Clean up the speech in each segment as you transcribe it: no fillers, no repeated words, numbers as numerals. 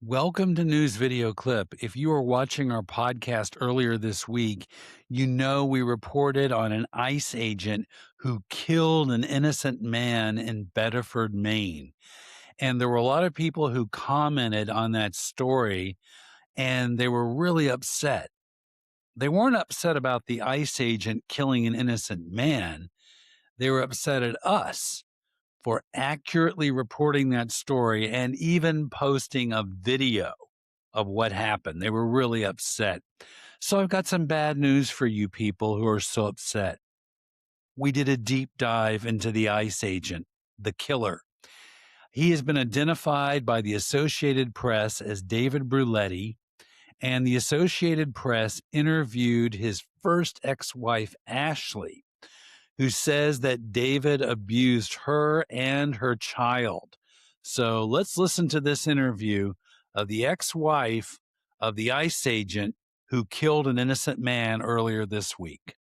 Welcome to News Video Clip. If you were watching our podcast earlier this week, you know we reported on an ICE agent who killed an innocent man in Bedford, Maine. And there were a lot of people who commented on that story and they were really upset. They weren't upset about the ICE agent killing an innocent man, they were upset at us for accurately reporting that story and even posting a video of what happened. They were really upset. So I've got some bad news for you people who are so upset. We did a deep dive into the ICE agent, the killer. He has been identified by the Associated Press as David Bruletti, and the Associated Press interviewed his first ex-wife, Ashley, who says that David abused her and her child. So let's listen to this interview of the ex-wife of the ICE agent who killed an innocent man earlier this week.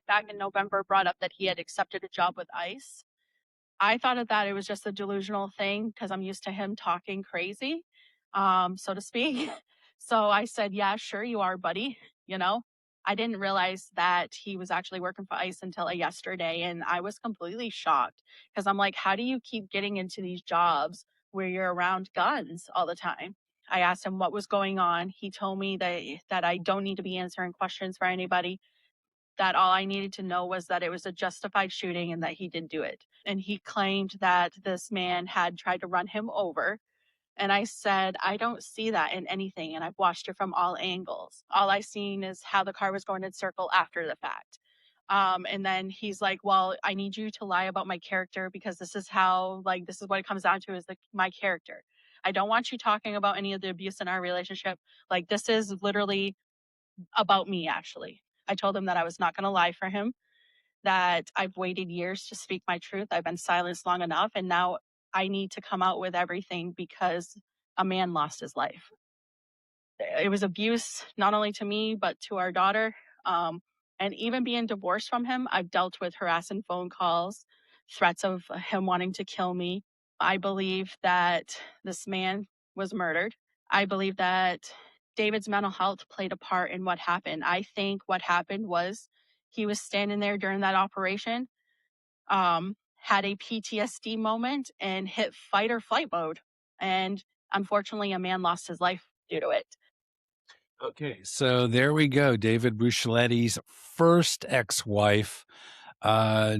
Back in November brought up that he had accepted a job with ICE. I thought of that it was just a delusional thing because I'm used to him talking crazy, so to speak. So I said, yeah, sure you are, buddy. You know, I didn't realize that he was actually working for ICE until yesterday. And I was completely shocked because I'm like, how do you keep getting into these jobs where you're around guns all the time? I asked him what was going on. He told me that I don't need to be answering questions for anybody, that all I needed to know was that it was a justified shooting and that he did do it. And he claimed that this man had tried to run him over. And I said, I don't see that in anything. And I've watched it from all angles. All I seen is how the car was going in circle after the fact. And then he's like, well, I need you to lie about my character because this is how, like, this is what it comes down to is my character. I don't want you talking about any of the abuse in our relationship. Like, this is literally about me, actually. I told him that I was not going to lie for him, that I've waited years to speak my truth. I've been silenced long enough, and now I need to come out with everything because a man lost his life. It was abuse, not only to me, but to our daughter. And even being divorced from him, I've dealt with harassing phone calls, threats of him wanting to kill me. I believe that this man was murdered. I believe that David's mental health played a part in what happened. I think what happened was he was standing there during that operation, had a PTSD moment, and hit fight or flight mode. And unfortunately, a man lost his life due to it. Okay, so there we go. David Bruschletti's first ex-wife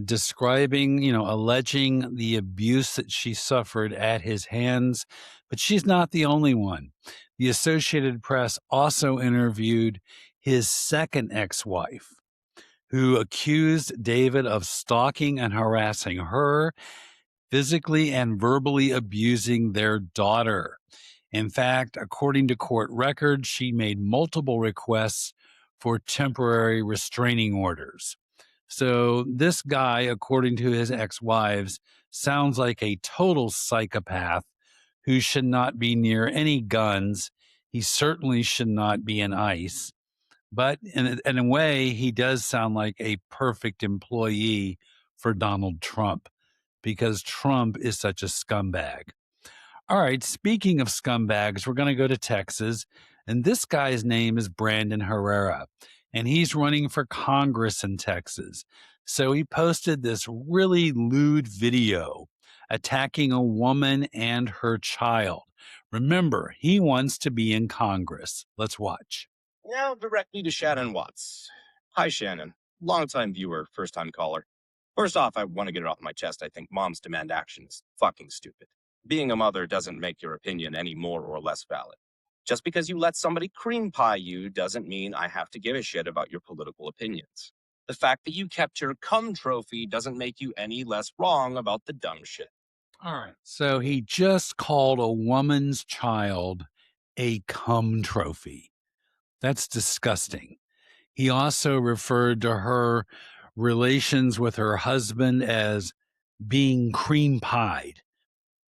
describing, alleging the abuse that she suffered at his hands, but she's not the only one. The Associated Press also interviewed his second ex-wife, who accused David of stalking and harassing her, physically and verbally abusing their daughter. In fact, according to court records, she made multiple requests for temporary restraining orders. So this guy, according to his ex-wives, sounds like a total psychopath who should not be near any guns. He certainly should not be in ICE. But in a way, he does sound like a perfect employee for Donald Trump because Trump is such a scumbag. All right, speaking of scumbags, we're going to go to Texas. And this guy's name is Brandon Herrera, and he's running for Congress in Texas. So he posted this really lewd video attacking a woman and her child. Remember, he wants to be in Congress. Let's watch. Now directly to Shannon Watts. Hi, Shannon. Longtime viewer, first time caller. First off, I want to get it off my chest. I think moms demand action is fucking stupid. Being a mother doesn't make your opinion any more or less valid. Just because you let somebody cream pie you doesn't mean I have to give a shit about your political opinions. The fact that you kept your cum trophy doesn't make you any less wrong about the dumb shit. All right. So he just called a woman's child a cum trophy. That's disgusting. He also referred to her relations with her husband as being cream pied.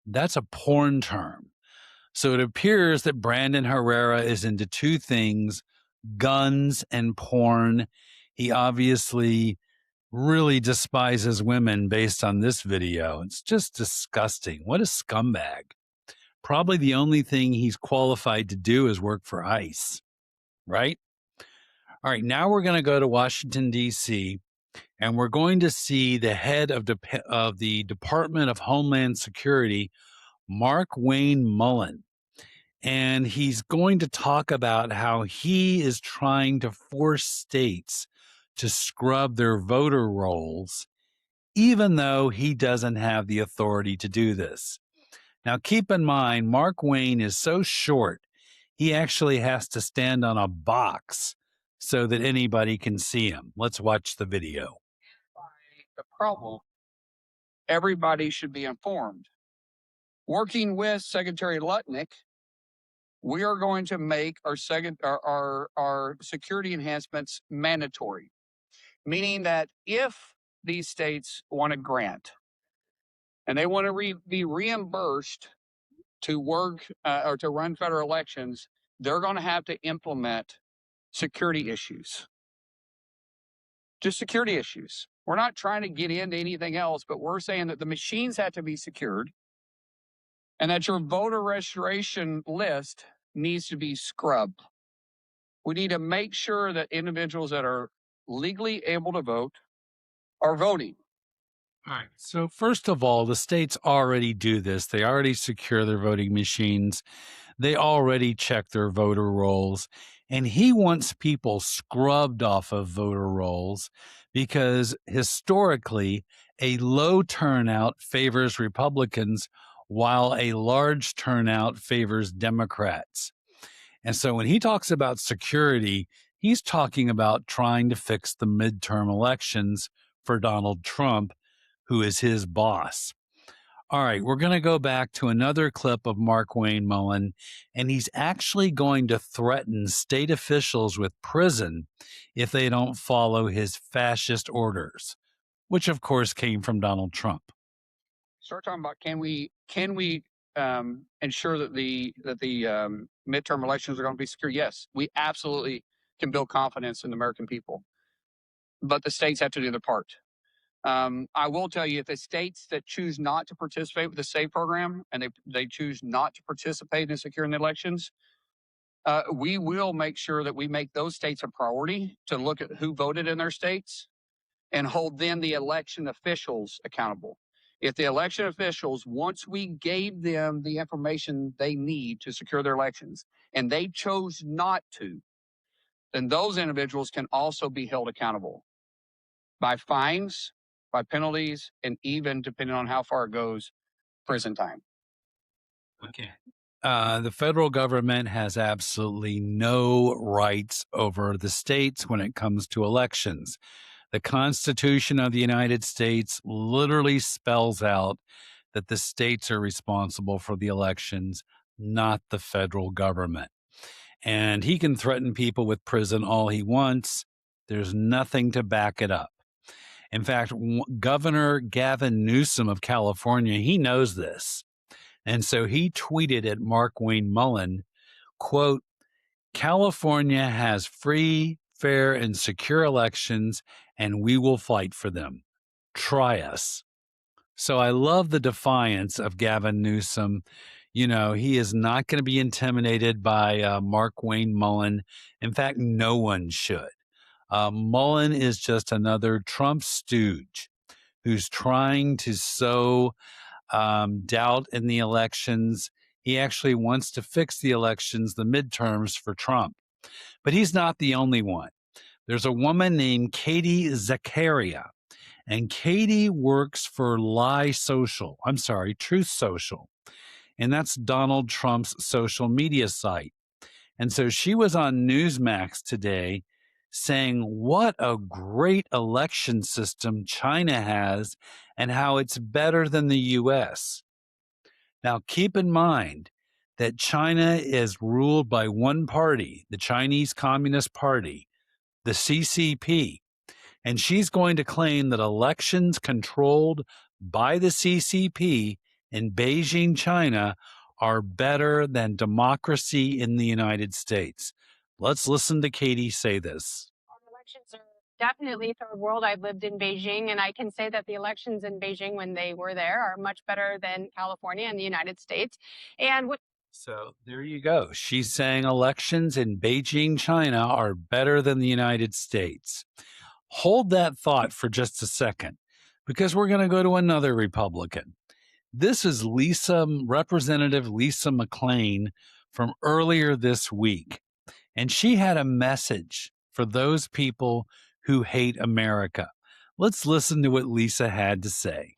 That's a porn term. So it appears that Brandon Herrera is into two things, guns and porn. He obviously really despises women based on this video. It's just disgusting. What a scumbag. Probably the only thing he's qualified to do is work for ICE, right? All right, now we're going to go to Washington, D.C., and we're going to see the head of the Department of Homeland Security, Mark Wayne Mullen. And he's going to talk about how he is trying to force states to scrub their voter rolls, even though he doesn't have the authority to do this. Now, keep in mind, Mark Wayne is so short, he actually has to stand on a box so that anybody can see him. Let's watch the video. The problem, everybody should be informed. Working with Secretary Lutnick, we are going to make our security enhancements mandatory, meaning that if these states want a grant and they want to be reimbursed to work or to run federal elections, they're going to have to implement security issues. Just security issues. We're not trying to get into anything else, but we're saying that the machines have to be secured and that your voter registration list needs to be scrubbed. We need to make sure that individuals that are legally able to vote are voting. All right. So, first of all, the states already do this. They already secure their voting machines. They already check their voter rolls. And he wants people scrubbed off of voter rolls because historically, a low turnout favors Republicans while a large turnout favors Democrats. And so when he talks about security, he's talking about trying to fix the midterm elections for Donald Trump, who is his boss. All right, we're going to go back to another clip of Mark Wayne Mullen, and he's actually going to threaten state officials with prison if they don't follow his fascist orders, which of course came from Donald Trump. Start talking about can we ensure that the midterm elections are going to be secure? Yes, we absolutely can build confidence in the American people, but the states have to do their part. I will tell you, if the states that choose not to participate with the SAVE program and they choose not to participate in securing the elections, we will make sure that we make those states a priority to look at who voted in their states and hold then the election officials accountable. If the election officials, once we gave them the information they need to secure their elections, and they chose not to, then those individuals can also be held accountable by fines, by penalties, and even, depending on how far it goes, prison time. Okay. The federal government has absolutely no rights over the states when it comes to elections. The Constitution of the United States literally spells out that the states are responsible for the elections, not the federal government. And he can threaten people with prison all he wants. There's nothing to back it up. In fact, Governor Gavin Newsom of California, he knows this. And so he tweeted at Mark Wayne Mullen, quote, "California has free, fair, and secure elections, and we will fight for them. Try us." So I love the defiance of Gavin Newsom. You know, he is not going to be intimidated by Mark Wayne Mullen. In fact, no one should. Mullen is just another Trump stooge who's trying to sow doubt in the elections. He actually wants to fix the elections, the midterms for Trump. But he's not the only one. There's a woman named Katie Zakaria, and Katie works for Truth Social. And that's Donald Trump's social media site. And so she was on Newsmax today saying what a great election system China has and how it's better than the US. Now, keep in mind that China is ruled by one party, the Chinese Communist Party, the CCP, and she's going to claim that elections controlled by the CCP in Beijing, China, are better than democracy in the United States. Let's listen to Katie say this. Our elections are definitely third world. I've lived in Beijing, and I can say that the elections in Beijing when they were there are much better than California and the United States. And what So there you go. She's saying elections in Beijing, China are better than the United States. Hold that thought for just a second, because we're going to go to another Republican. This is Representative Lisa McClain from earlier this week. And she had a message for those people who hate America. Let's listen to what Lisa had to say.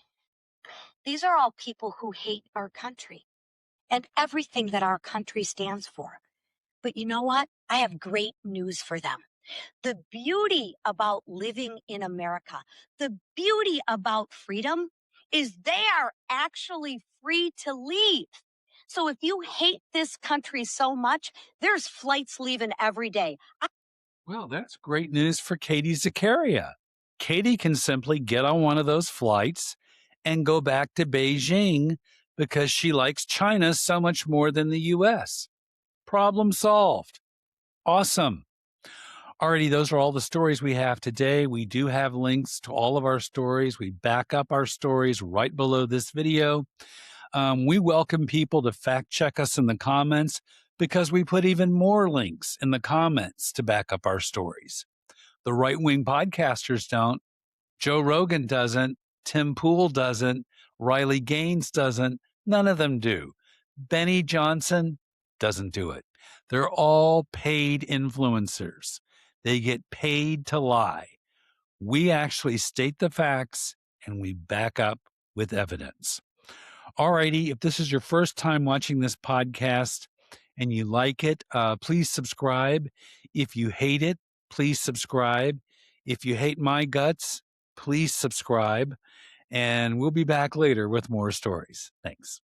These are all people who hate our country and everything that our country stands for. But you know what? I have great news for them. The beauty about living in America, the beauty about freedom is they are actually free to leave. So if you hate this country so much, there's flights leaving every day. Well, that's great news for Katie Zakaria. Katie can simply get on one of those flights and go back to Beijing because she likes China so much more than the US. Problem solved. Awesome. Alrighty, those are all the stories we have today. We do have links to all of our stories. We back up our stories right below this video. We welcome people to fact check us in the comments because we put even more links in the comments to back up our stories. The right-wing podcasters don't. Joe Rogan doesn't. Tim Pool doesn't. Riley Gaines doesn't. None of them do. Benny Johnson doesn't do it. They're all paid influencers. They get paid to lie. We actually state the facts and we back up with evidence. Alrighty, if this is your first time watching this podcast and you like it, please subscribe. If you hate it, please subscribe. If you hate my guts, please subscribe. And we'll be back later with more stories. Thanks.